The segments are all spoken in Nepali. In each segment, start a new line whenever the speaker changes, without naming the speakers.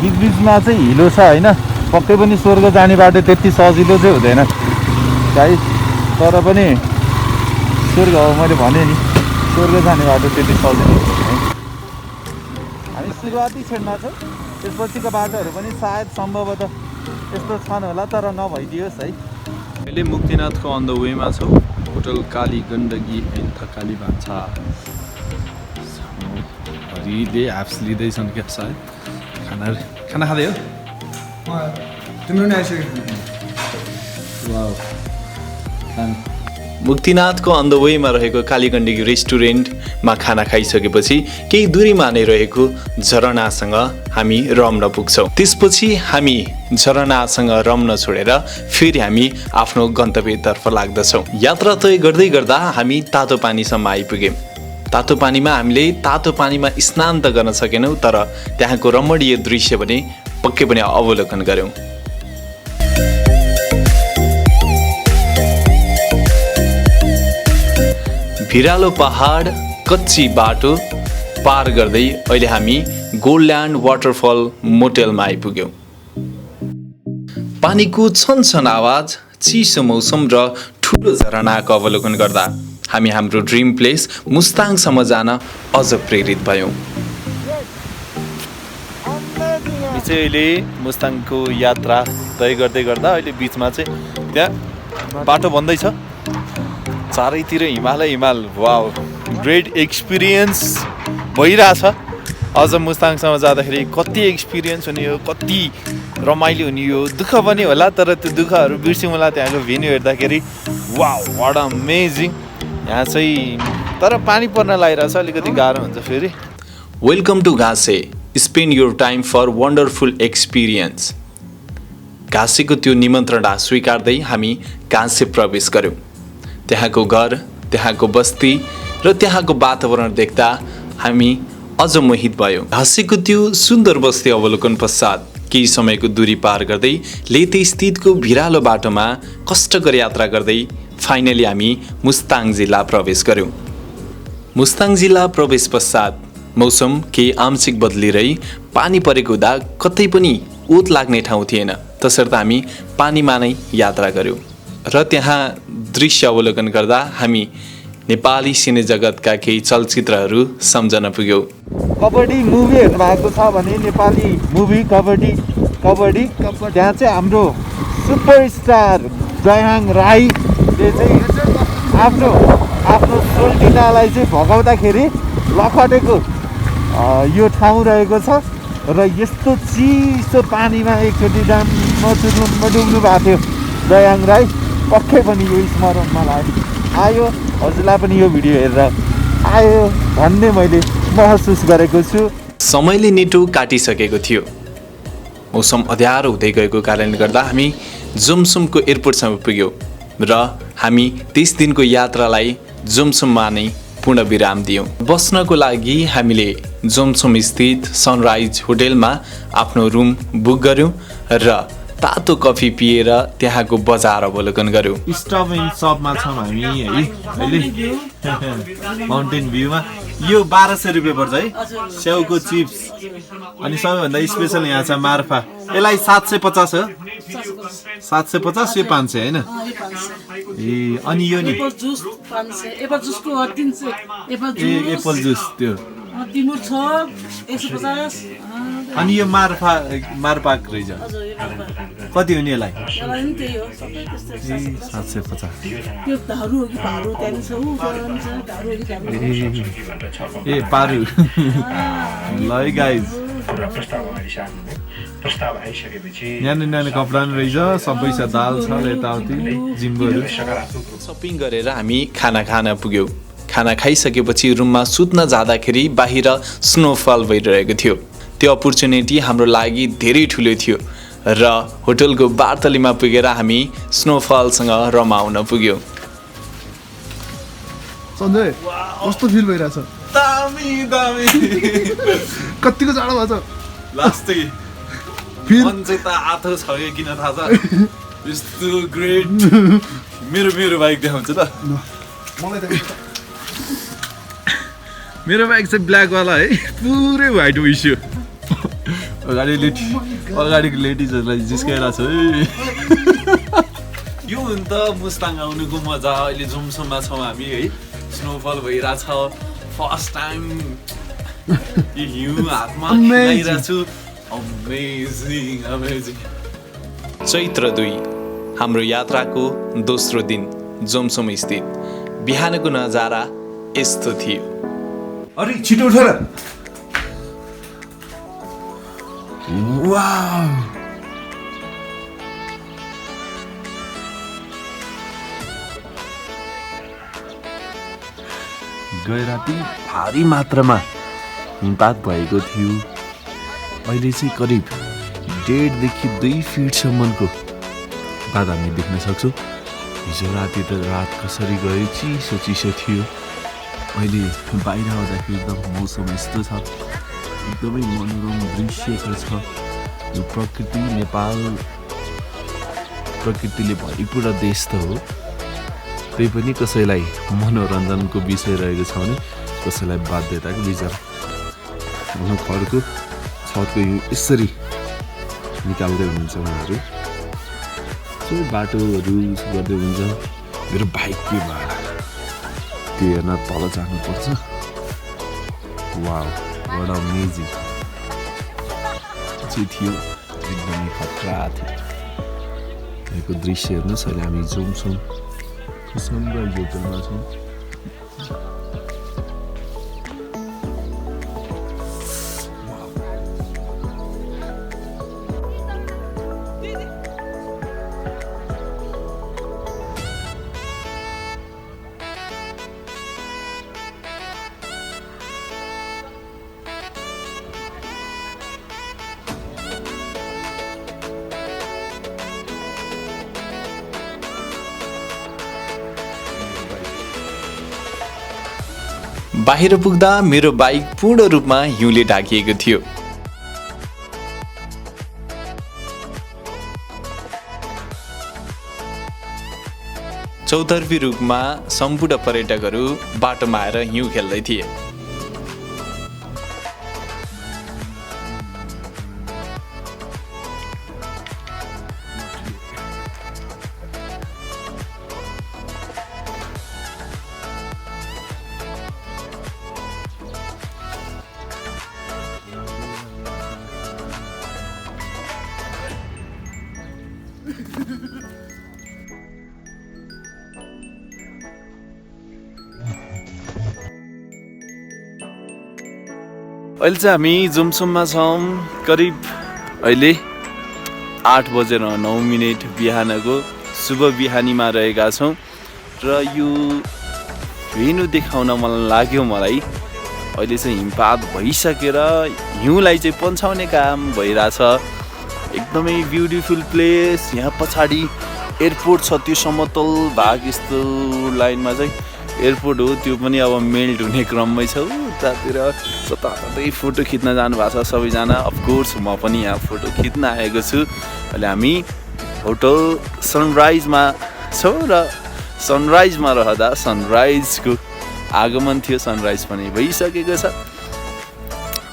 बिचमा चाहिँ हिलो छ होइन, पक्कै पनि स्वर्ग जाने बाटो त्यति सजिलो चाहिँ हुँदैन गाइस। तर पनि स्वर्ग हो, मैले भने नि स्वर्ग जाने बाटो त्यति सजिलो हुँदैन। हामी सुरुवाती क्षणमा छौँ, त्यसपछिको बाटोहरू पनि सायद सम्भवतः यस्तो छन् होला, तर नभइदियोस् है।
अहिले मुक्तिनाथको अन द वेमा छौँ, होटल काली गण्डकी एन्ड थकाली भान्सा। हरिले ह्याप्स लिँदैछन् क्या सायद। खाना खाँदै हो
तिम्रो नि आइसक्यो।
मुक्तिनाथको अन द वेमा रहेको कालीगण्डकी रेस्टुरेन्टमा खाना खाइसकेपछि केही दूरीमा नै रहेको झरनासँग हामी रम्न पुग्छौँ। त्यसपछि हामी झरनासँग रम्न छोडेर फेरि हामी आफ्नो गन्तव्यतर्फ लाग्दछौँ। यात्रा तय गर्दै गर्दा हामी तातो पानीसम्म आइपुग्यौँ। तातो पानीमा हामीले तातो पानीमा स्नान त गर्न सकेनौँ, तर त्यहाँको रमणीय दृश्य पनि पक्कै पनि अवलोकन गऱ्यौँ। भिरालो पहाड, कच्ची बाटो पार गर्दै अहिले हामी गोल्डल्यान्ड वाटरफल मोटेलमा आइपुग्यौँ। पानीको छनछन आवाज, चिसो मौसम र ठुलो झरनाको अवलोकन गर्दा हामी हाम्रो ड्रिम प्लेस मुस्ताङसम्म जान अझ प्रेरित भयौँ। अहिले मुस्ताङको यात्रा तय गर्दै गर्दा अहिले बिचमा चाहिँ त्यहाँ बाटो बन्दैछ, चारैतिर हिमाल हिमाल। वाउ, ग्रेट एक्सपिरियन्स भइरहेछ। अझ मुस्ताङसम्म जाँदाखेरि कति एक्सपिरियन्स हुने हो, कति रमाइलो हुने हो, दुःख पनि होला, तर त्यो दुःखहरू बिर्स्यौँ होला त्यहाँको भ्यू हेर्दाखेरि। Wow, what amazing. यहाँ चाहिँ तर पानी पर्न लागिरहेछ, अलिकति गाह्रो हुन्छ फेरि। Welcome to Ghanse, spend your time for wonderful experience. घाँसेको त्यो निमन्त्रणा स्वीकार्दै हामी घाँसे प्रवेश गऱ्यौँ। त्यहाँको घर, त्यहाँको बस्ती र त्यहाँको वातावरण देख्दा हामी अझ मोहित भयौँ। घाँसेको त्यो सुन्दर बस्ती अवलोकन पश्चात केही समयको दूरी पार गर्दै लेते स्थितको भिरालो बाटोमा कष्टकर यात्रा गर्दै फाइनली हामी मुस्ताङ जिल्ला प्रवेश गऱ्यौँ। मुस्ताङ जिल्ला प्रवेश पश्चात मौसम केही आंशिक बदलिरही पानी परेको हुँदा कतै पनि ओत लाग्ने ठाउँ थिएन, तसर्थ हामी पानीमा नै यात्रा गऱ्यौँ र त्यहाँ दृश्य अवलोकन गर्दा हामी नेपाली सिने जगतका केही चलचित्रहरू सम्झन पुग्यौँ।
कबड्डी मुभी हेर्नु भएको छ भने नेपाली मुभी कबड्डी त्यहाँ चाहिँ हाम्रो सुपरस्टार जयहाङ राईले चाहिँ आफ्नो सोल्टिनालाई चाहिँ भगाउँदाखेरि लखटेको यो ठाउँ रहेको छ र यस्तो चिसो पानीमा एकचोटि डुब्नु भएको थियो जयहाङ राई। पक्कै पनि यो स्मरणमा आयो, हजुरलाई पनि यो भिडियो हेरेर आयो भन्ने मैले महसुस गरेको छु।
समयले नेटो काटिसकेको थियो, मौसम अँध्यारो हुँदै गएको कारणले गर्दा हामी जोमसोमको एयरपोर्टसम्म पुग्यौँ र हामी त्यस दिनको यात्रालाई जोमसोममा नै पूर्ण विराम दियौँ। बस्नको लागि हामीले जोमसोम स्थित सनराइज होटेलमा आफ्नो रुम बुक गऱ्यौँ र तातो कफी पिएर त्यहाँको बजार अवलोकन गऱ्यौँ।
स्टप एन्ड सपमा छौँ हामी है अहिले माउन्टेन भ्यूमा। यो 1200 रुपियाँ पर्छ है, स्याउको चिप्स। अनि सबैभन्दा स्पेसल यहाँ छ मार्फा, यसलाई 750 हो, 750 यो 500 होइन। ए अनि यो नि एप्पल जुस त्यो, अनि यो मार्पाक रहेछ। कति हो नि यसलाई? 750। ए पारु ल गाइज, न्यानो कपडा पनि रहेछ, सबै छ, दाल छ यताउति जिम्बोहरू।
सपिङ गरेर हामी खाना खान पुग्यौँ। खाना खाइसकेपछि रुममा सुत्न जाँदाखेरि बाहिर स्नोफल भइरहेको थियो। त्यो अपर्च्युनिटी हाम्रो लागि धेरै ठुलो थियो र होटलको बारतलीमा पुगेर हामी स्नोफलसँग रमाउन पुग्यौँ।
सञ्जय कस्तो फिल भइरहेछ?
दामी दामी।
कतिको जाडो भएको छ
लास्टै
फिल
मन चाहिँ त आथो छ कि किन थाहा छ? यस्तो ग्रेट। मेरो बाइक देखाउँछु त।
मलाई त
मेरो बाइक चाहिँ ब्ल्याक वाला है, पुरै व्हाइट विस्यो।
अगाडिको लेडिजहरूलाई जिस्काइरहेको छ है। यो हो नि त मुस्ताङ आउनुको मजा। अहिले जुमसुममा छौँ हामी है, स्नोफल भइरहेछ, फर्स्ट टाइम हिउँ हातमा खेलाइरहेको छु। अमेजिङ। चैत्र 2 हाम्रो यात्राको दोस्रो दिन जोमसोम स्थित बिहानको नजारा यस्तो थियो।
अरे छिटो उठ र। वाउ, गए राति भारी मात्रामा हिमपात भएको थियो। अहिले चाहिँ करिब 1.5 देखि 2 फिटसम्मको हिमपात हामी देख्न सक्छौँ। हिजो राति त रात कसरी गयो, चिसो चिसो थियो। अहिले बाहिर आउँदाखेरि एकदम मौसम यस्तो छ, एकदमै मनोरम दृश्य छ। यो प्रकृति, नेपाल प्रकृतिले भरिपूर्ण देश त हो, त्यही पनि कसैलाई मनोरञ्जनको विषय रहेको छ भने कसैलाई बाध्यताको विचार। घरको छतको यो यसरी निकाल्दै हुन्छ उनीहरू, बाटोहरू गर्दै हुन्छ। मेरो बाइक के भयो त्यो हेर्न तल जानुपर्छ। वाउ, व्हाट अमेजिङ चाहिँ थियो, एकदमै खतरा थियो। यहाँको दृश्य हेर्नुहोस्। अहिले हामी जोमसोम सनराइज होटलमा छौँ।
बाहिर पुग्दा मेरो बाइक पूर्ण रूपमा हिउँले ढाकिएको थियो। चौतर्फी रूपमा सम्पूर्ण पर्यटकहरू बाटोमा आएर हिउँ खेल्दै थिए। अहिले चाहिँ हामी जुमसुममा छौँ। करिब अहिले 8:09 बिहानको शुभ बिहानीमा रहेका छौँ र यो भेन्यू देखाउन मन लाग्यो मलाई। अहिले चाहिँ हिमपात भइसकेर हिउँलाई चाहिँ पन्छाउने काम भइरहेछ। एकदमै ब्युटिफुल प्लेस। यहाँ पछाडि एयरपोर्ट छ, त्यो समतल भाग यस्तो लाइनमा चाहिँ एयरपोर्ट हो, त्यो पनि अब मेल्ट हुने क्रममै छ। उतातिर जताततै फोटो खिच्न जानुभएको छ सबैजना। अफकोर्स म पनि यहाँ फोटो खिच्न आएको छु। अहिले हामी होटल सनराइजमा छौँ र सनराइजमा रहँदा सनराइजको आगमन थियो, सनराइज पनि भइसकेको छ।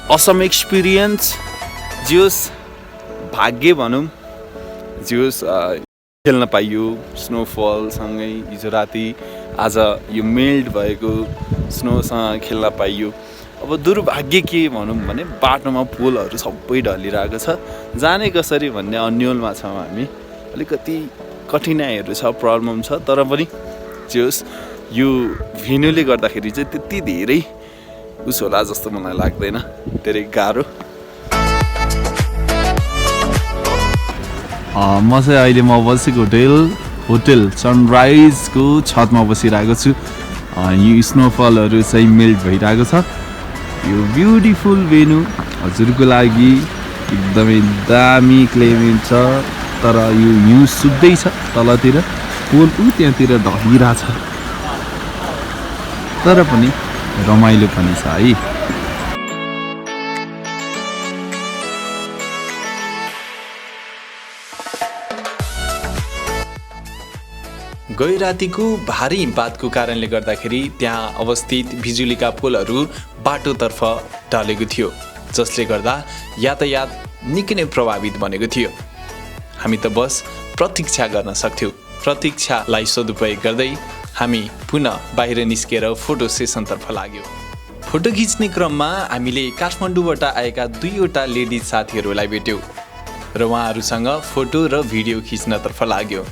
असम एक्सपिरियन्स जियोस्, भाग्य भनौँ, जियोस् खेल्न पाइयो स्नोफलसँगै। हिजो राति आज यो मेल्ट भएको स्नोसँग खेल्न पाइयो। अब दुर्भाग्य के भनौँ भने बाटोमा पोलहरू सबै ढलिरहेको छ। जाने कसरी भन्ने अन्योलमा छौँ हामी। अलिकति कठिनाइहरू छ, प्रब्लम छ, तर पनि जे होस् यो भेन्यूले गर्दाखेरि चाहिँ त्यति धेरै उस होला जस्तो मलाई लाग्दैन, धेरै गाह्रो। म चाहिँ अहिले बसेको होटल सनराइजको छतमा बसिरहेको छु। यो स्नोफलहरू चाहिँ मेल्ट भइरहेको छ। यो ब्युटिफुल भेन्यू हजुरको लागि एकदमै दामी क्लाइमेट छ, तर यो हिउँ सुक्दैछ तलतिर, पोल त्यहाँतिर ढलिरहेछ, तर पनि रमाइलो पनि छ है। गै रातिको भारी हिमपातको कारणले गर्दाखेरि त्यहाँ अवस्थित बिजुलीका पोलहरू बाटोतर्फ ढलेको थियो, जसले गर्दा यातायात निकै नै प्रभावित बनेको थियो। हामी त बस प्रतीक्षा गर्न सक्थ्यौँ। प्रतीक्षालाई सदुपयोग गर्दै हामी पुनः बाहिर निस्केर फोटो सेसनतर्फ लाग्यौँ। फोटो खिच्ने क्रममा हामीले काठमाडौँबाट आएका 2वटा लेडिज साथीहरूलाई भेट्यौँ र उहाँहरूसँग फोटो र भिडियो खिच्नतर्फ लाग्यौँ।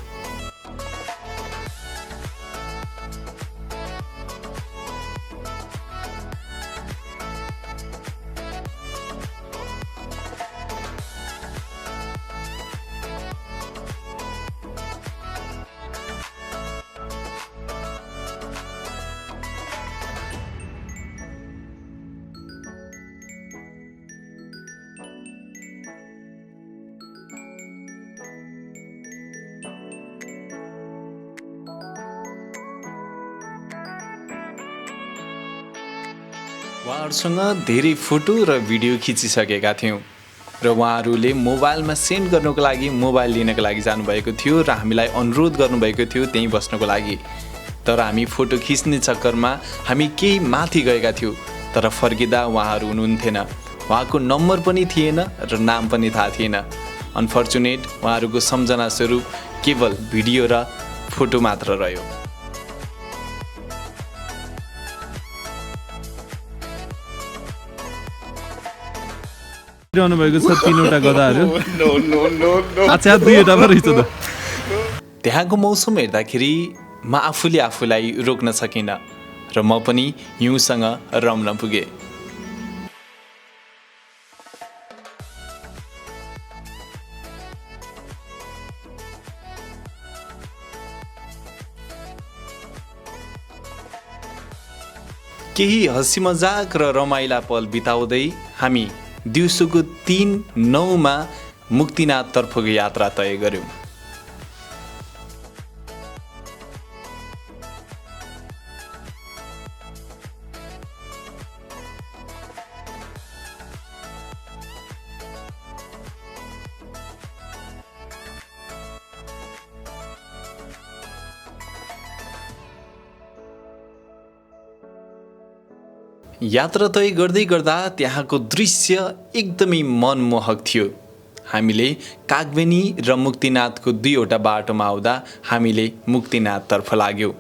उहाँहरूसँग धेरै फोटो र भिडियो खिचिसकेका थियौँ र उहाँहरूले मोबाइलमा सेन्ड गर्नुको लागि मोबाइल लिनको लागि जानुभएको थियो र हामीलाई अनुरोध गर्नुभएको थियो त्यहीँ बस्नको लागि। तर हामी फोटो खिच्ने चक्करमा हामी केही माथि गएका थियौँ, तर फर्किँदा उहाँहरू हुनुहुन्थेन। उहाँको नम्बर पनि थिएन र नाम पनि थाहा थिएन। अनफर्चुनेट उहाँहरूको सम्झना स्वरूप केवल भिडियो र फोटो मात्र रह्यो।
भएको छ 3वटा गधाहरू। अच्छा 2वटा पो रहेछ त।
त्यहाँको मौसम हेर्दाखेरि म आफूले आफूलाई रोक्न सकिनँ र म पनि हिउँसँग रम्न पुगेँ। केही हँसी मजाक र रमाइला पल बिताउँदै हामी दिउँसोको 3:09 मुक्तिनाथतर्फको यात्रा तय गर्यौँ। यात्रा तय गर्दै गर्दा त्यहाँको दृश्य एकदमै मनमोहक थियो। हामीले कागबेनी र मुक्तिनाथको 2वटा बाटोमा आउँदा हामीले मुक्तिनाथतर्फ लाग्यौँ।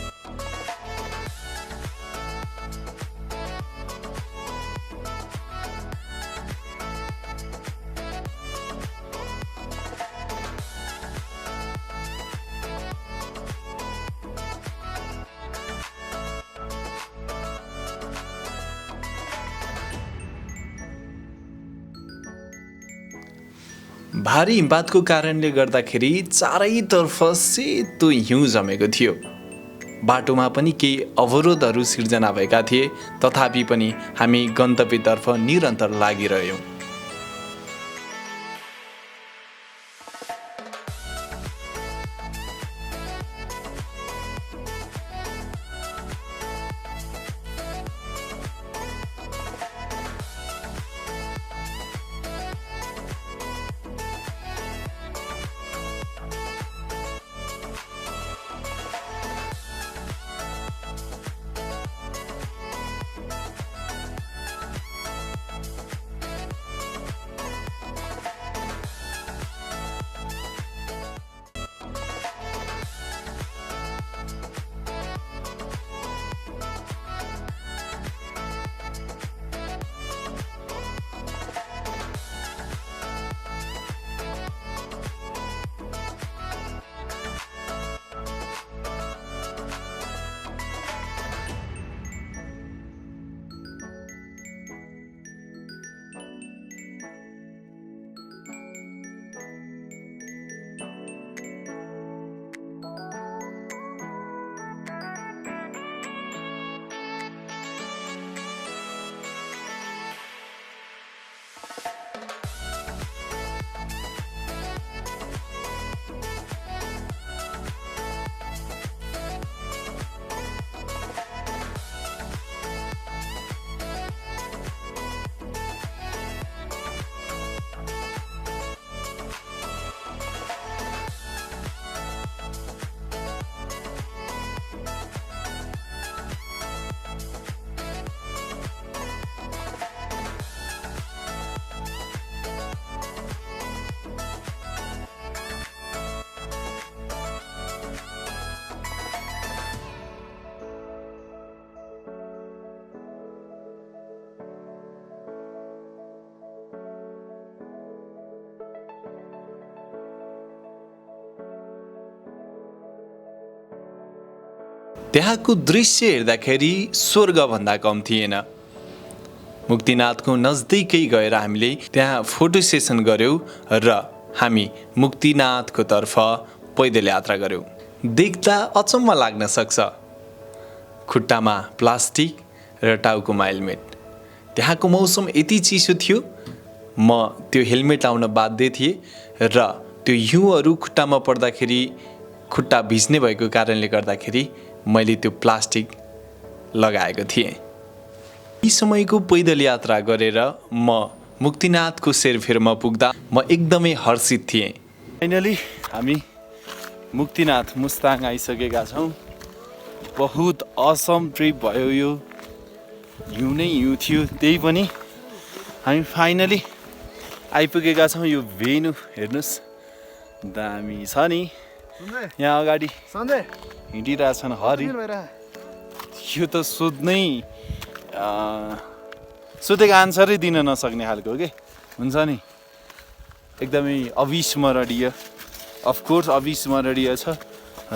भारी हिमपातको कारणले गर्दाखेरि चारैतर्फ सेतो हिउँ जमेको थियो। बाटोमा पनि केही अवरोधहरू सिर्जना भएका थिए, तथापि पनि हामी गन्तव्यतर्फ निरन्तर लागिरह्यौँ। त्यहाँको दृश्य हेर्दाखेरि स्वर्गभन्दा कम थिएन। मुक्तिनाथको नजदिकै गएर हामीले त्यहाँ फोटो सेसन गऱ्यौँ र हामी मुक्तिनाथको तर्फ पैदल यात्रा गऱ्यौँ। देख्दा अचम्म लाग्न सक्छ, खुट्टामा प्लास्टिक र टाउकोमा हेलमेट। त्यहाँको मौसम यति चिसो थियो, म त्यो हेलमेट लाउन बाध्य थिएँ र त्यो हिउँहरू खुट्टामा पर्दाखेरि खुट्टा भिज्ने भएको कारणले गर्दाखेरि मैले त्यो प्लास्टिक लगाएको थिएँ। यी समयको पैदल यात्रा गरेर म मुक्तिनाथको सेरफेरमा पुग्दा म एकदमै हर्षित थिएँ। फाइनली हामी मुक्तिनाथ मुस्ताङ आइसकेका छौँ। बहुत असम ट्रिप भयो यो, हिउँ नै हिउँ थियो, त्यही पनि हामी फाइनली आइपुगेका छौँ। यो भेन्यू हेर्नुहोस्, दामी छ नि। यहाँ अगाडि हिँडिरहेछन् हरि। यो त सोधेको आन्सरै दिन नसक्ने खालको के हुन्छ नि। एकदमै अविस्मरणीय, अफकोर्स अविस्मरणीय छ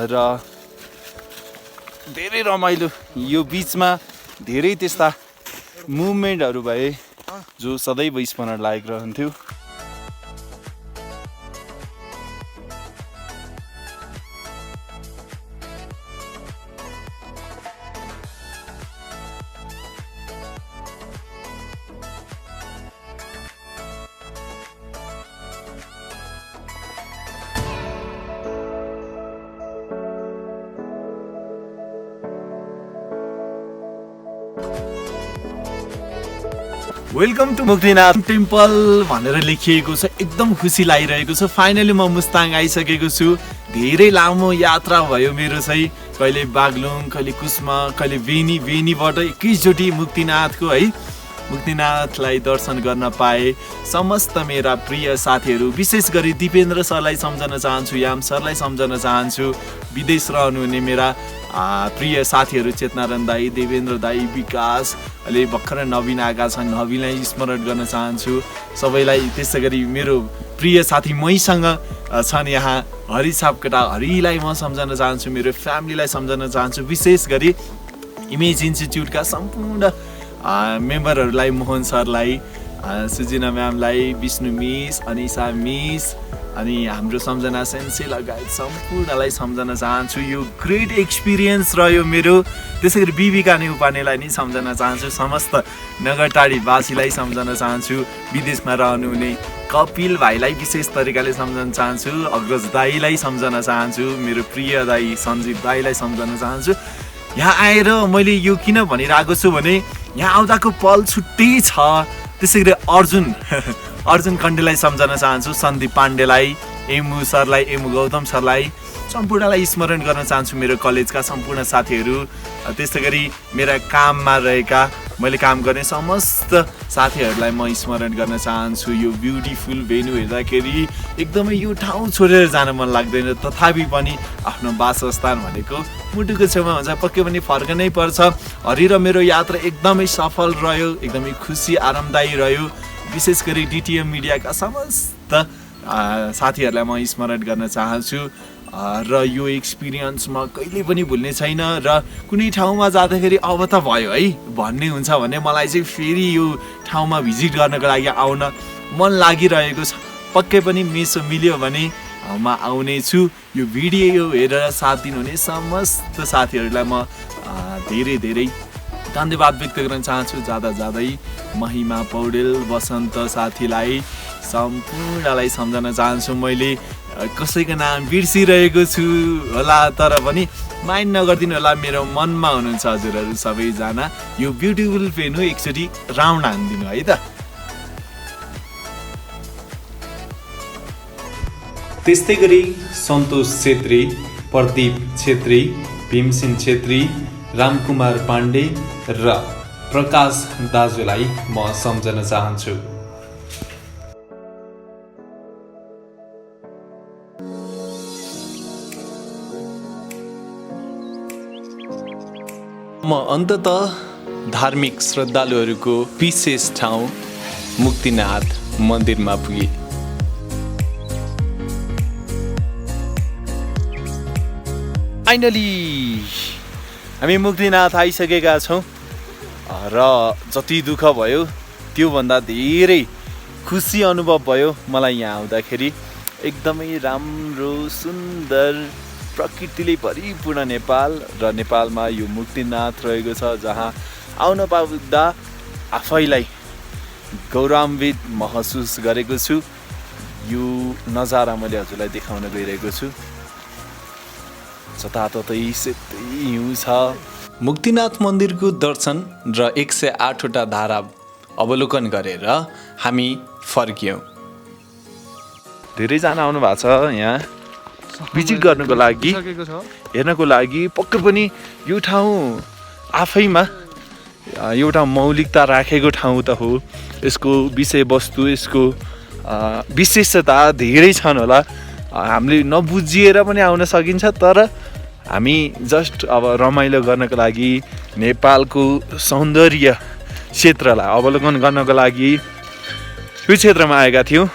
र धेरै रमाइलो। यो बिचमा धेरै त्यस्ता मुभमेन्टहरू भए जो सदैव स्मरण लायक रहन्थ्यो। वेलकम टु मुक्तिनाथ टेम्पल भनेर लेखिएको छ। एकदम खुसी लागिरहेको छ। फाइनली म मुस्ताङ आइसकेको छु। धेरै लामो यात्रा भयो मेरो चाहिँ। कहिले बागलुङ, कहिले कुस्मा, कहिले बेनीबाट एकैचोटि मुक्तिनाथको है मुक्तिनाथलाई दर्शन गर्न पाए। समस्त मेरा प्रिय साथीहरू, विशेष गरी दिपेन्द्र सरलाई सम्झन चाहन्छु, याम सरलाई सम्झन चाहन्छु। विदेश रहनुहुने मेरा प्रिय साथीहरू चेतनारायण दाई, देवेन्द्र दाई, विकास, अहिले भर्खर नवीन आएका छन्, नवीनलाई स्मरण गर्न चाहन्छु सबैलाई। त्यसै गरी मेरो प्रिय साथी मैसँग छन् यहाँ हरि सापकोटा, हरिलाई म सम्झन चाहन्छु, मेरो फ्यामिलीलाई सम्झन चाहन्छु। विशेष गरी इमेज इन्स्टिच्युटका सम्पूर्ण मेम्बरहरूलाई, मोहन सरलाई, सुजिना म्यामलाई, विष्णु मिस, अनिसा मिस, अनि हाम्रो सम्झना सेन्से लगायत सम्पूर्णलाई सम्झन चाहन्छु। यो ग्रेट एक्सपिरियन्स रह्यो मेरो। त्यसै गरी बिबिका नेउपानेलाई नि सम्झन चाहन्छु। समस्त नगरटाढीवासीलाई सम्झन चाहन्छु। विदेशमा रहनुहुने कपिल भाइलाई विशेष तरिकाले सम्झन चाहन्छु। अग्रज दाईलाई सम्झन चाहन्छु। मेरो प्रिय दाई सञ्जीव दाईलाई सम्झन चाहन्छु। यहाँ आएर मैले यो किन भनिरहेको छु भने यहाँ आउँदाको पल छुट्टै छ। त्यसै गरी अर्जुन कण्डेलाई सम्झन चाहन्छु, सन्दीप पाण्डेलाई, एमु सरलाई, एमु गौतम सरलाई सम्पूर्णलाई स्मरण गर्न चाहन्छु। मेरो कलेजका सम्पूर्ण साथीहरू, त्यस्तै गरी मेरा काममा रहेका, मैले काम गर्ने समस्त साथीहरूलाई म स्मरण गर्न चाहन्छु। यो ब्युटिफुल भेन्यू हेर्दाखेरि एकदमै यो ठाउँ छोडेर जान मन लाग्दैन, तथापि पनि आफ्नो वासस्थान भनेको मुटुको छेउमा हुन्छ, पक्कै पनि फर्कनै पर्छ। हरि र मेरो यात्रा एकदमै सफल रह्यो, एकदमै खुसी आरामदायी रह्यो। विशेष गरी डिटिएम मिडियाका समस्त साथीहरूलाई म स्मरण गर्न चाहन्छु र यो एक्सपिरियन्स म कहिले पनि भुल्ने छैन। र कुनै ठाउँमा जाँदाखेरि अब त भयो है भन्ने हुन्छ भने मलाई चाहिँ फेरि यो ठाउँमा भिजिट गर्नको लागि आउन मन लागिरहेको छ। पक्कै पनि मिल्यो भने म आउने छु। यो भिडियो हेरेर साथ दिनुहुने समस्त साथीहरूलाई म धेरै धन्यवाद व्यक्त गर्न चाहन्छु। जाँदै महिमा पौडेल, वसन्त साथीलाई सम्पूर्णलाई सम्झन चाहन्छु। मैले कसैको नाम बिर्सिरहेको छु होला, तर पनि माइन्ड नगरिदिनु होला, मेरो मनमा हुनुहुन्छ हजुरहरू सबैजना। यो ब्युटिफुल भेन्यू एकचोटि राउन्ड हानिदिनु है त। त्यस्तै गरी सन्तोष छेत्री, प्रदीप छेत्री, भीमसेन छेत्री, रामकुमार पाण्डे र प्रकाश दाजुलाई म सम्झन चाहन्छु। म अन्ततः धार्मिक श्रद्धालुहरूको विशेष ठाउँ मुक्तिनाथ मन्दिरमा पुगे। फाइनली हामी मुक्तिनाथ आइसकेका छौँ र जति दुःख भयो त्योभन्दा धेरै खुसी अनुभव भयो मलाई यहाँ आउँदाखेरि। एकदमै राम्रो सुन्दर प्रकृतिले भरिपूर्ण नेपाल र नेपालमा यो मुक्तिनाथ रहेको छ, जहाँ आउन पाउँदा आफैलाई गौरवान्वित महसुस गरेको छु। यो नजारा मैले हजुरलाई देखाउन गइरहेको छु। जताततै सेतै हिउँ छ। मुक्तिनाथ मन्दिरको दर्शन र 108वटा धारा अवलोकन गरेर हामी फर्कियौँ। धेरैजना आउनु भएको छ यहाँ भिजिट गर्नको लागि, हेर्नको लागि। पक्कै पनि यो ठाउँ आफैमा एउटा मौलिकता राखेको ठाउँ त हो। यसको विषयवस्तु, यसको विशेषता धेरै छन् होला। हामीले नबुझिएर पनि आउन सकिन्छ, तर हामी जस्ट अब रमाइलो गर्नको लागि, नेपालको सौन्दर्य क्षेत्रलाई अवलोकन गर्नको लागि यो क्षेत्रमा आएका थियौँ।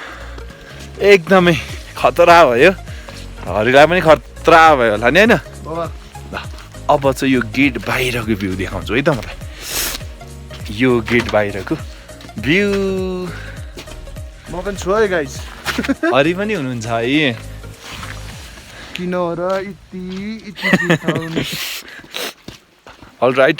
एकदमै खतरा भयो, हरिलाई पनि खतरा भयो होला नि, होइन? ल अब चाहिँ यो गेट बाहिरको भ्यू देखाउँछु है त मलाई। यो गेट बाहिरको भ्यू।
म पनि छु है गाइस।
हरि पनि हुनुहुन्छ है?
किन र यति
अल राइट।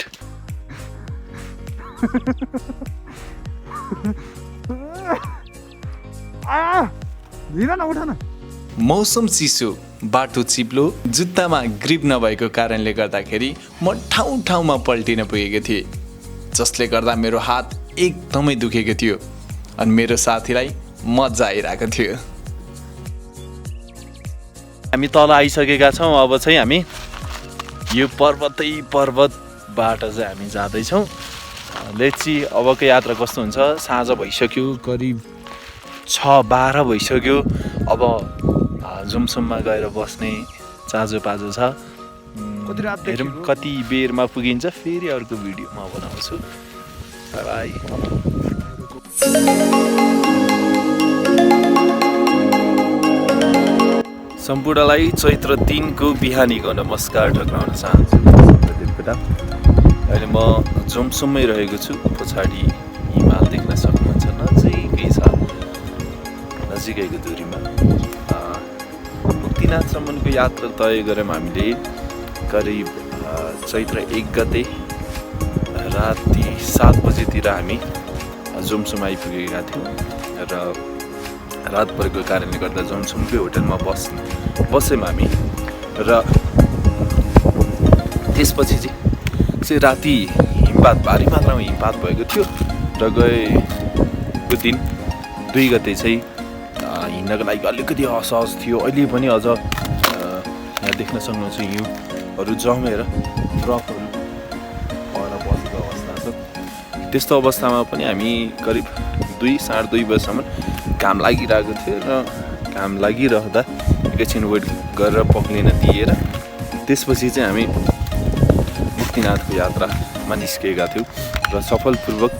मौसम चिसो, बाटो चिप्लो, जुत्तामा ग्रिप नभएको कारणले गर्दाखेरि म ठाउँ ठाउँमा पल्टिन पुगेको थिएँ, जसले गर्दा मेरो हात एकदमै दुखेको थियो अनि मेरो साथीलाई मजा आइरहेको थियो। हामी तल आइसकेका छौँ। अब चाहिँ हामी यो पर्वतबाट चाहिँ हामी जाँदैछौँ। लेट्स सी अबको यात्रा कस्तो हुन्छ। साँझ भइसक्यो, करिब 6-12 भइसक्यो। अब जुमसुममा गएर बस्ने चाँजो पाजो छ। हेरौँ कति बेरमा पुगिन्छ। फेरि अर्को भिडियोमा बनाउँछु। By by. सम्पूर्णलाई चैत्र 3 को बिहानीको नमस्कार टक्राउन चाहन्छु। अहिले म जुमसुममै रहेको छु। पछाडि हिमाल देख्न सक्नुहुन्छ, नजिकै छ, नजिकैको दूरीमा। मुक्तिनाथसम्मको यात्रा तय गऱ्यौँ हामीले करिब चैत्र 1 गते राति 7 बजेतिर हामी जुमसुम आइपुगेका थियौँ र रात परेको कारणले गर्दा जुमसुमकै होटलमा बस्यौँ हामी। र त्यसपछि चाहिँ राति हिमपात, भारी मात्रामा हिमपात भएको थियो र गएको दिन 2 गते चाहिँ हिँड्नको लागि अलिकति असहज थियो। अहिले पनि अझ यहाँ देख्न सक्नुहुन्छ हिउँहरू जमेर ट्रकहरू पर बसेको अवस्था छ। त्यस्तो अवस्थामा पनि हामी करिब 2-2:30 बजीसम्म काम लागिरहेको थियो र काम लागिरहँदा एकैछिन वेट गरेर पक्लिन दिएर त्यसपछि चाहिँ हामी मुक्तिनाथको यात्रामा निस्किएका थियौँ र सफलपूर्वक।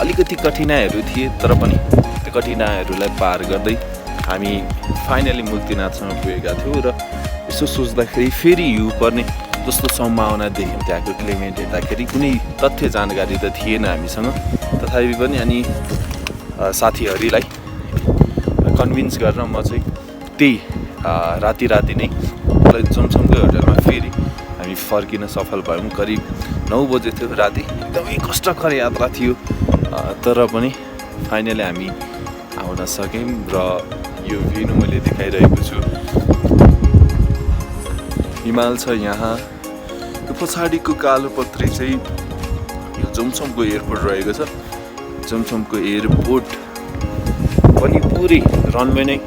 अलिकति कठिनाइहरू थिए, तर पनि त्यो कठिनाइहरूलाई पार गर्दै हामी फाइनली मुक्तिनाथसम्म पुगेका थियौँ। र यसो सोच्दाखेरि फेरि हिउँ पर्ने जस्तो सम्भावना देख्यौँ। त्यहाँको क्लाइमेट हेर्दाखेरि कुनै तथ्य जानकारी त थिएन हामीसँग, तथापि पनि अनि साथीहरूलाई कन्भिन्स गरेर म चाहिँ त्यही राति नै जुमसुमकै होटलमा फेरि हामी फर्किन सफल भयौँ। करिब 9 बजे थियो राति। एकदमै कष्टकर यात्रा थियो, तर पनि फाइनली हामी आउन सक्यौँ। र यो भ्यू मैले देखाइरहेको छु। हिमाल छ यहाँ। यो पछाडिको कालो पत्री चाहिँ यो जुमसुमको एयरपोर्ट रहेको छ। जुमसुमको एयरपोर्ट पनि पुरै रनवे नै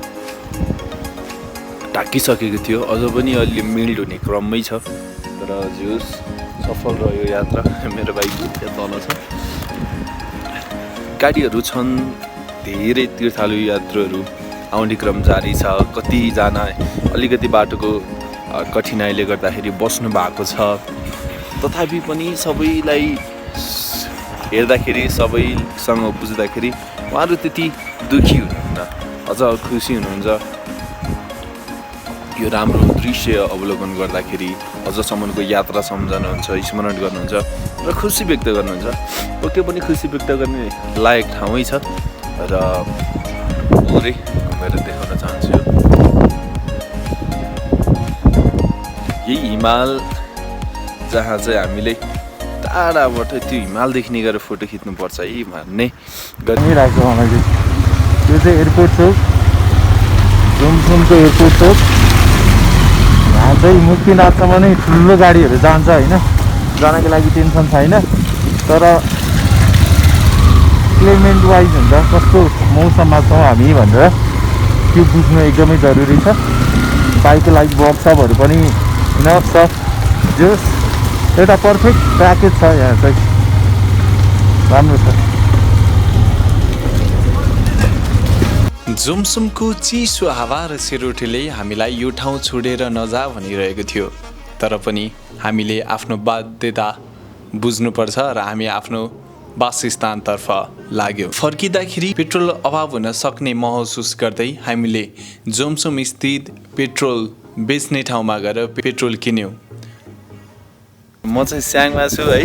ढाकिसकेको थियो। अझ पनि अलि मिल्ड हुने क्रममै छ, तर जे होस् सफल रह्यो यात्रा। मेरो बाइक त्यहाँ तल छ। गाडीहरू छन्, धेरै तीर्थालु यात्रुहरू आउने क्रम जारी छ। कतिजना अलिकति बाटोको कठिनाइले गर्दाखेरि बस्नु भएको छ, तथापि पनि सबैलाई हेर्दाखेरि, सबैसँग बुझ्दाखेरि उहाँहरू त्यति दुखी हुनुहुन्न, अझ खुसी हुनुहुन्छ। यो राम्रो दृश्य अवलोकन गर्दाखेरि अझसम्मको यात्रा सम्झनुहुन्छ, स्मरण गर्नुहुन्छ र खुसी व्यक्त गर्नुहुन्छ। पक्कै पनि खुसी व्यक्त गर्ने लायक ठाउँै छ र पुरै घुमेर देखाउन चाहन्छु। यही हिमाल जहाँ चाहिँ हामीले टाढाबाट त्यो हिमाल देखिने गरेर फोटो खिच्नुपर्छ है भन्ने
गरिरहेको मलाई चाहिँ यो चाहिँ एयरपोर्ट चौक, जुमसुमको एयरपोर्ट चौक। यहाँ चाहिँ मुक्तिनाथसम्म नै ठुलो गाडीहरू जान्छ होइन, जानको लागि टेन्सन छैन। तर क्लाइमेट वाइज हुन्छ कस्तो मौसममा छौँ हामी भनेर त्यो बुझ्नु एकदमै जरुरी छ। बाइकको लागि वर्कसपहरू पनि इनफ छ। जस एउटा पर्फेक्ट प्याकेज छ यहाँ चाहिँ, राम्रो छ।
जुमसुमको चिसो हावा र सेरोटीले हामीलाई यो ठाउँ छोडेर नजा भनिरहेको थियो। तर पनि हामीले आफ्नो बाध्यता बुझ्नुपर्छ र हामी आफ्नो वासस्थानतर्फ लाग्यो। फर्किँदाखेरि पेट्रोल अभाव हुन सक्ने महसुस गर्दै हामीले जुमसुम स्थित पेट्रोल बेच्ने ठाउँमा गएर पेट्रोल किन्यौँ।
म चाहिँ स्याङमा छु है।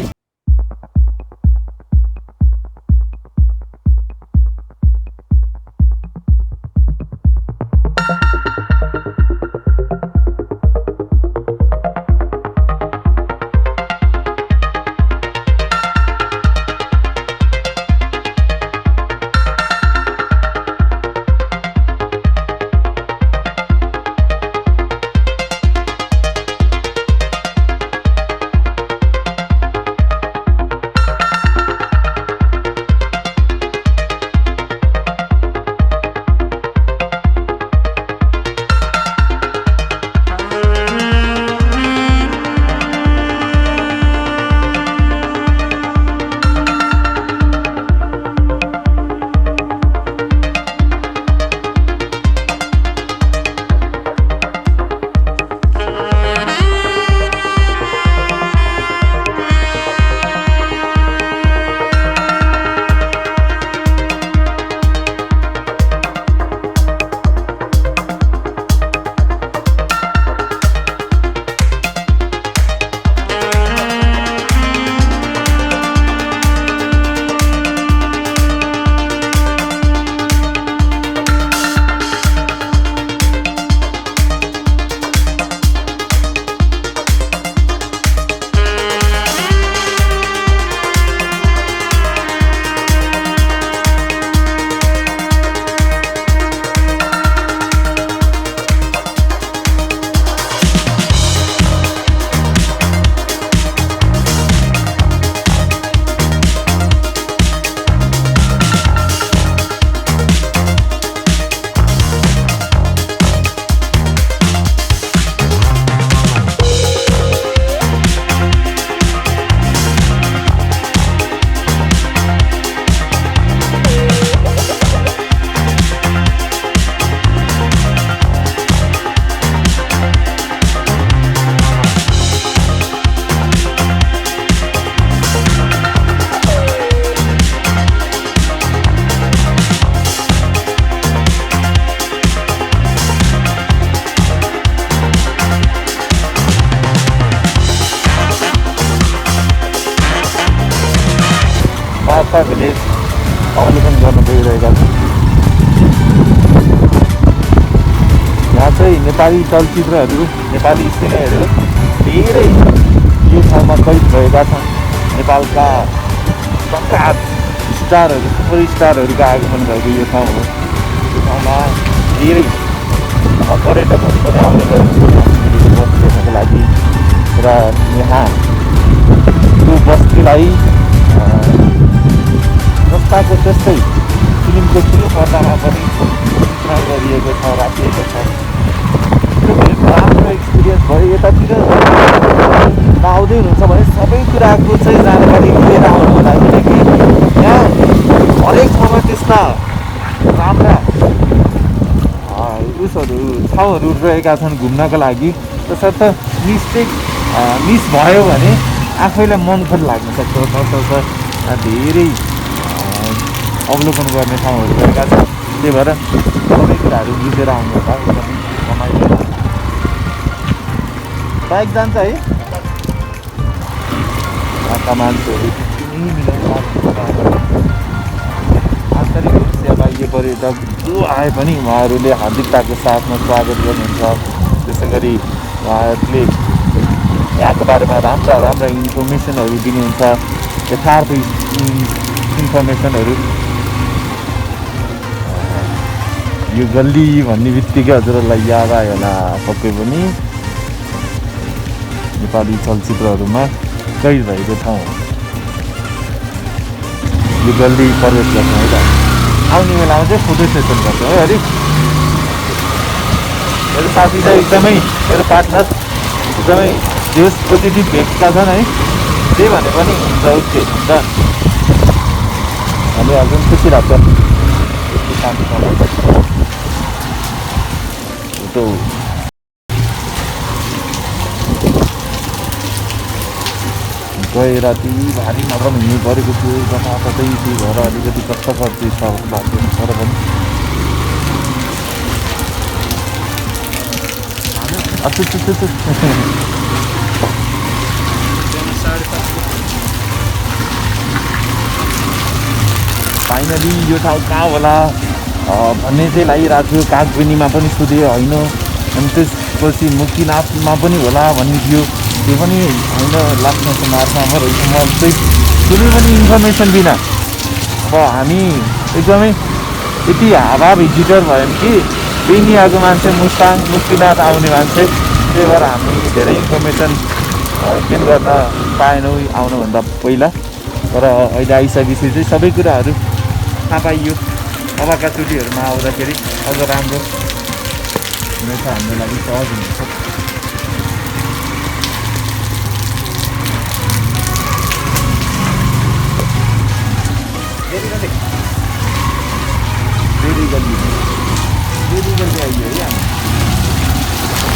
पाल्पा भिलेज अवलोकन गर्न गइरहेका छौँ। यहाँ चाहिँ नेपाली चलचित्रहरू, नेपाली सिनेमाहरू धेरै यो ठाउँमा कैद भएका छन्। नेपालका प्रख्यात स्टारहरू, सुपर स्टारहरूको आगमन भएको यो ठाउँ हो। यो ठाउँमा धेरै पर्यटकहरू पनि आउने गर्छन् बस्नको लागि र यहाँ त्यो बस्तीलाई जस्ताको त्यस्तै फिल्मको ठुलो पर्दामा पनि चित्रण गरिएको छ, राखिएको छ। राम्रो एक्सपिरियन्स भयो। यतातिर आउँदै हुनुहुन्छ भने सबै कुराको चाहिँ जानकारी लिएर आउनु होला, किनकि यहाँ हरेक ठाउँमा त्यस्ता राम्रा ठाउँहरू रहेका छन् घुम्नको लागि। त्यसर्थ मिस भयो भने आफैलाई मन पनि लाग्न सक्छ। तसर्थ धेरै अवलोकन गर्ने ठाउँहरू रहेका छन्। त्यही भएर सबै कुराहरू बुझेर आउनु होला, एकदमै रमाइलो। बाइक जान्छ है यहाँका मान्छेहरू त्यति नै आन्तरिक सेवा यो पर्यटक जो आए पनि उहाँहरूले हार्दिकताको साथमा स्वागत गर्नुहुन्छ। त्यसै गरी उहाँहरूले यहाँको बारेमा राम्रा राम्रा इन्फर्मेसनहरू दिनुहुन्छ, यथार्थ इन्फर्मेसनहरू। यो गल्ली भन्ने बित्तिकै हजुरहरूलाई याद आयो होला पक्कै पनि नेपाली चलचित्रहरूमा कैद भएको ठाउँ हो यो गल्ली प्रवेश गर्छ है त। आउने बेलामा चाहिँ फोटो सेसन गर्छ है अरे मेरो साथी चाहिँ एकदमै मेरो पार्टनर एकदमै जोस पोजिटिभ भेटका छन् है। त्यही भने पनि हुन्छ ओके हुन्छ हामी हजुर खुसी लाग्छ फोटो गए राति भारी मात्रामा हिँड्नु परेको थियो जताततै त्यही भएर अलिकति कष्टकर चाहिँ छ लाग्यो तर पनि फाइनली यो ठाउँ कहाँ होला भन्ने चाहिँ लागिरहेको थियो। कागबेनीमा पनि सोधेँ होइन, अनि त्यसपछि मुक्तिनाथमा पनि होला भन्ने थियो, त्यो पनि होइन लास्टमा चाहिँ मार्फामा रहेछ। म चाहिँ कुनै पनि इन्फर्मेसन बिना अब हामी एकदमै यति हावा भिजिटर भयो कि बेनियाको मान्छे मुस्ताङ मुक्तिनाथ आउने मान्छे, त्यही भएर हामी धेरै इन्फर्मेसन गेन गर्न पाएनौँ आउनुभन्दा पहिला। तर अहिले आइसकेपछि चाहिँ सबै कुराहरू थाहा पाइयो। अबका चोटिहरूमा आउँदाखेरि अझ राम्रो हुनेछ हाम्रो लागि, सहज हुनेछ। फेरि गल्ली आइयो है हामी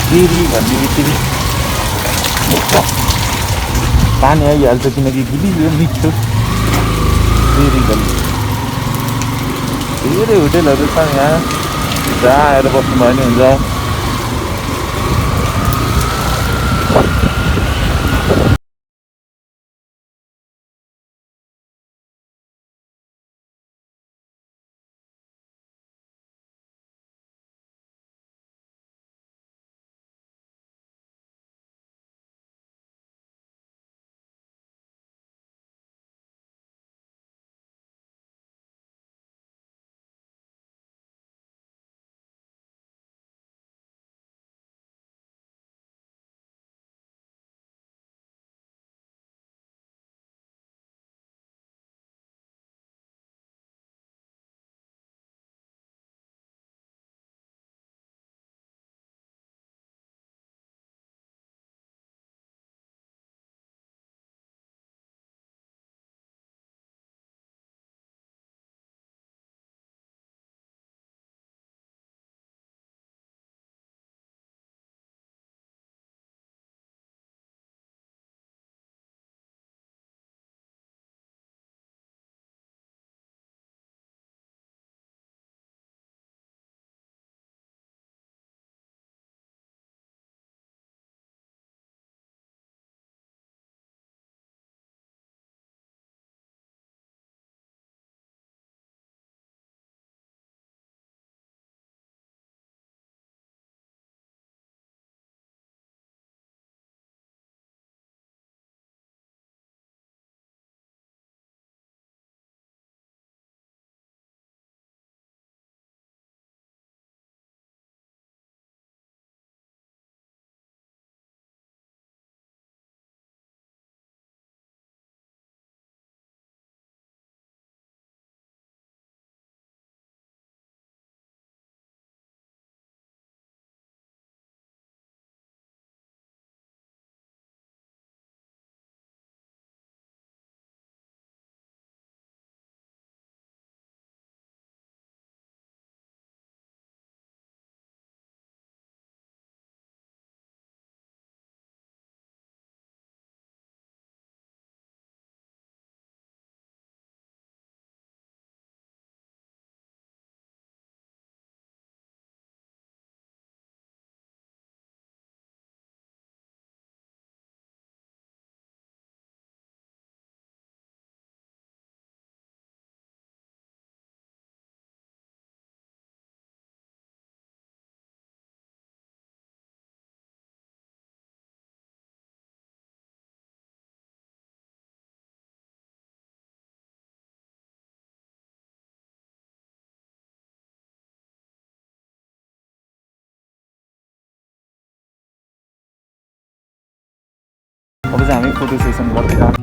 फेरि भन्ने बित्तिकै पानी आइहाल्छ किनकि गिलियो मिठो। फेरि गल्ली धेरै होटेलहरू छन् यहाँ, जहाँ आएर बस्नुभयो भने हुन्छ। अब चाहिँ हामी फोटो सेसन गर्दै गयौँ।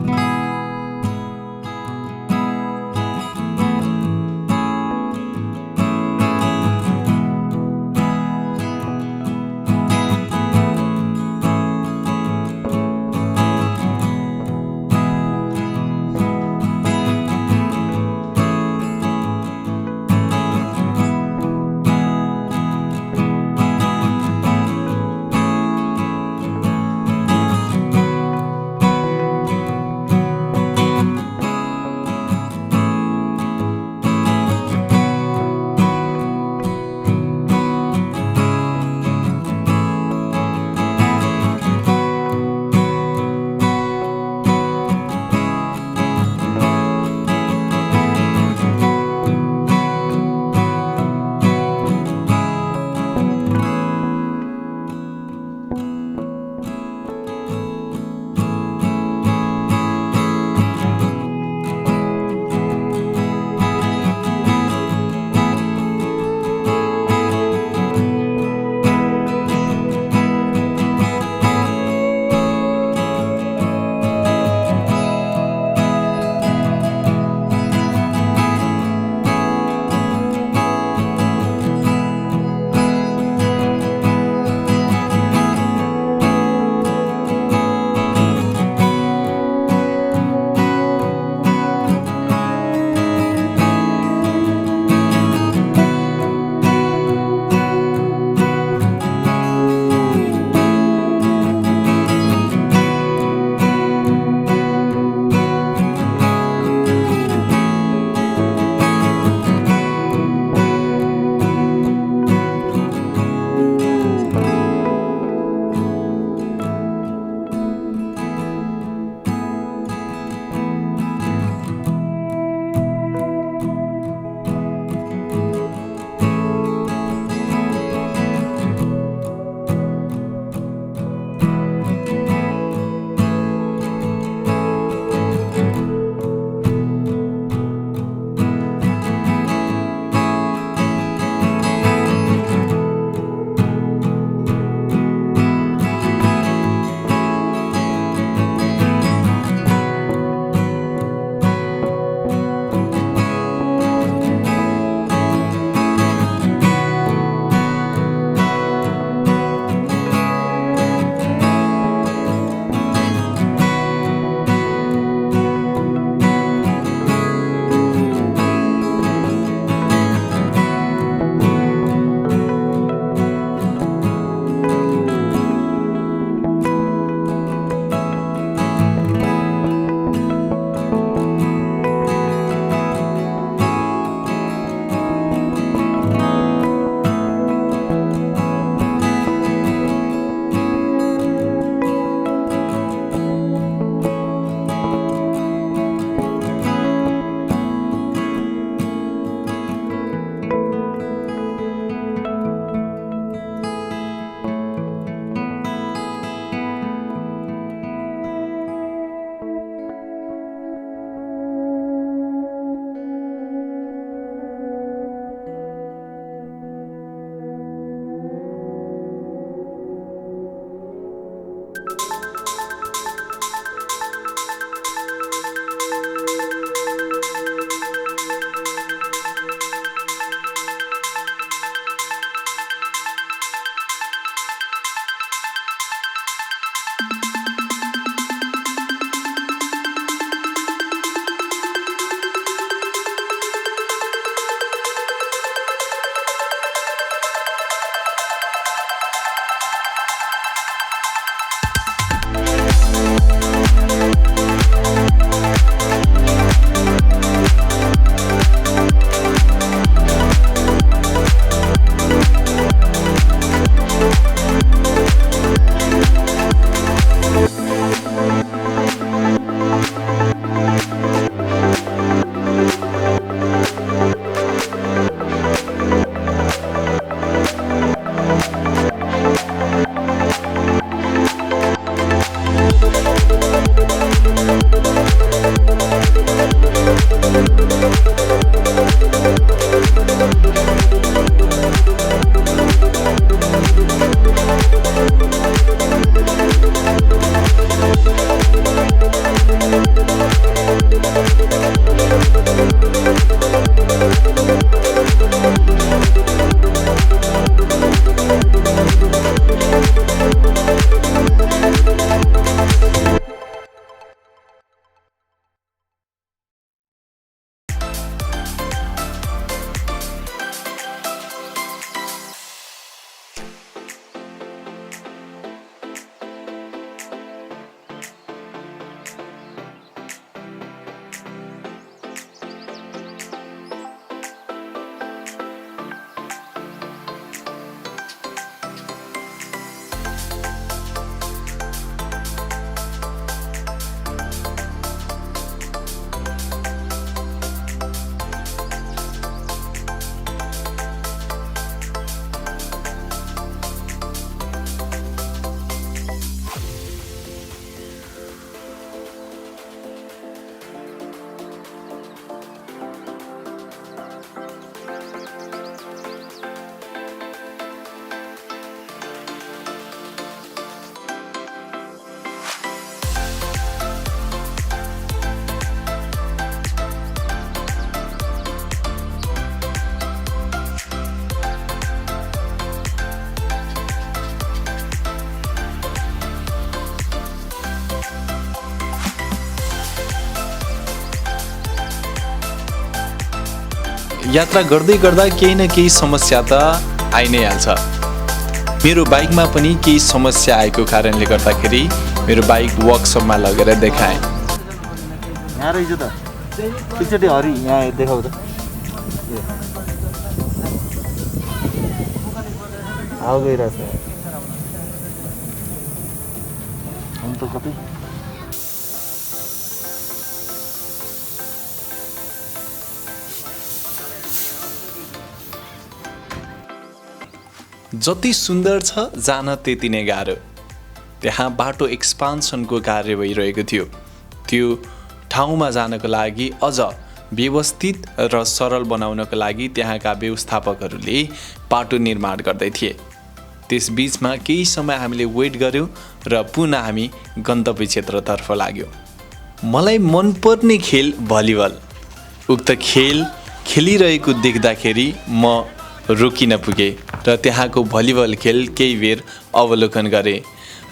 यात्रा गर्दै गर्दा केही न केही समस्या त आइ नै हाल्छ। मेरो बाइकमा पनि केही समस्या आएको कारणले गर्दाखेरि मेरो बाइक वर्कसपमा लगेर देखाएँ।
यहाँ रहेछ त एकचोटि हरि यहाँ देखाउ त। हावा गइरहेछ अन्त कतै
जति सुन्दर छ जान त्यति नै गाह्रो। त्यहाँ बाटो एक्सपान्सनको कार्य भइरहेको थियो। त्यो ठाउँमा जानको लागि अझ व्यवस्थित र सरल बनाउनको लागि त्यहाँका व्यवस्थापकहरूले बाटो निर्माण गर्दै थिए। त्यस बीचमा केही समय हामीले वेट गर्यौँ र पुनः हामी गन्तव्य क्षेत्रतर्फ लाग्यौँ। मलाई मनपर्ने खेल भलिबल। उक्त खेल खेलिरहेको देख्दाखेरि म रोकिन पुगेँ र त्यहाँको भलिबल खेल केही बेर अवलोकन गरेँ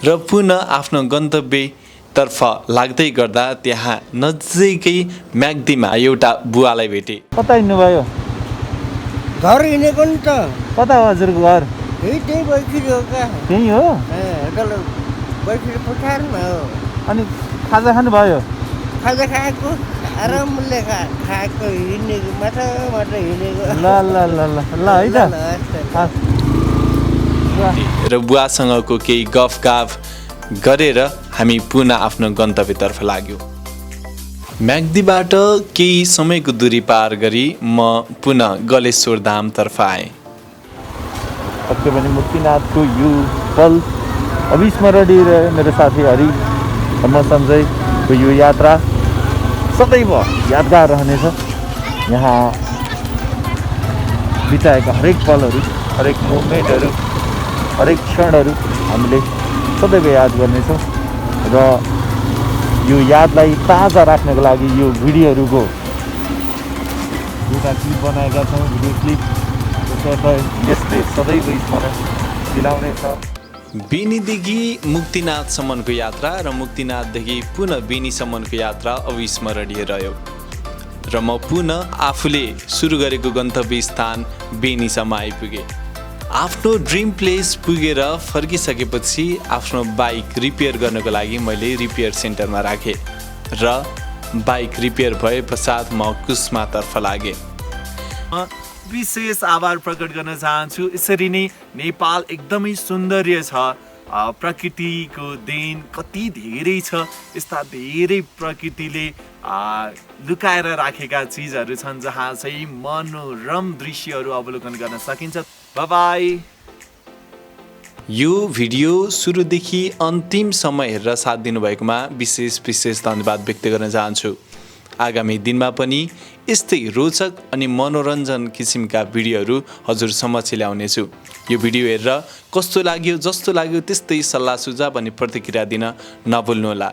र पुनः आफ्नो गन्तव्यतर्फ लाग्दै गर्दा त्यहाँ नजिकै म्याग्दीमा एउटा बुवालाई भेटेँ।
कता हिँड्नुभयो?
घर हिँडेको नि त।
कता हो हजुरको घर?
त्यही बैखुरी हो क्या।
त्यही हो?
बैखुरी पुठारमा हो।
अनि खाजा खानुभयो?
खाजा खाएको आरामले खाएको हिँडेको मात्र हिँडेको।
ल ल ल ल ल है त।
र बुवासँगको केही गफगाफ गरेर हामी पुनः आफ्नो गन्तव्यतर्फ लाग्यौँ। म्याग्दीबाट केही समयको दूरी पार गरी म पुनः गलेश्वर धामतर्फ आएँ।
पक्कै पनि मुक्तिनाथको यो पल अविस्मरणीय रह्यो मेरो साथी हरि र म सञ्जयको यो यात्रा सदैव यादगार रहनेछ। यहाँ बिताएका हरेक पलहरू, हरेक मोमेन्टहरू, हरेक क्षणहरू हामीले सदैव याद गर्नेछौँ र यो यादलाई ताजा राख्नको लागि यो भिडियोहरूको एउटा क्लिप बनाएका छौँ। भिडियो क्लिप यसले सदैव स्मरण दिलाउनेछ।
बेनीदेखि मुक्तिनाथसम्मको यात्रा र मुक्तिनाथदेखि पुनः बेनीसम्मको यात्रा अविस्मरणीय रह्यो र म पुनः आफूले सुरु गरेको गन्तव्य स्थान बेनीसम्म आइपुगेँ। आफ्नो ड्रिम प्लेस पुगेर फर्किसकेपछि आफ्नो बाइक रिपेयर गर्नको लागि मैले रिपेयर सेन्टरमा राखेँ र बाइक रिपेयर भए पश्चात म कुस्मातर्फ लागेँ।
विशेष आभार प्रकट गर्न चाहन्छु। यसरी नै नेपाल एकदमै सौन्दर्य छ। प्रकृतिको देन कति धेरै छ। यस्ता धेरै प्रकृतिले लुकाएर राखेका चिजहरू छन् जहाँ चाहिँ मनोरम दृश्यहरू अवलोकन गर्न सकिन्छ। Bye bye.
यो भिडियो सुरुदेखि अन्तिमसम्म हेरेर साथ दिनुभएकोमा विशेष धन्यवाद व्यक्त गर्न चाहन्छु। आगामी दिनमा पनि यस्तै रोचक अनि मनोरञ्जन किसिमका भिडियोहरू हजुर समक्ष ल्याउनेछु। यो भिडियो हेरेर कस्तो लाग्यो, जस्तो लाग्यो त्यस्तै सल्लाह सुझाव अनि प्रतिक्रिया दिन नभुल्नुहोला।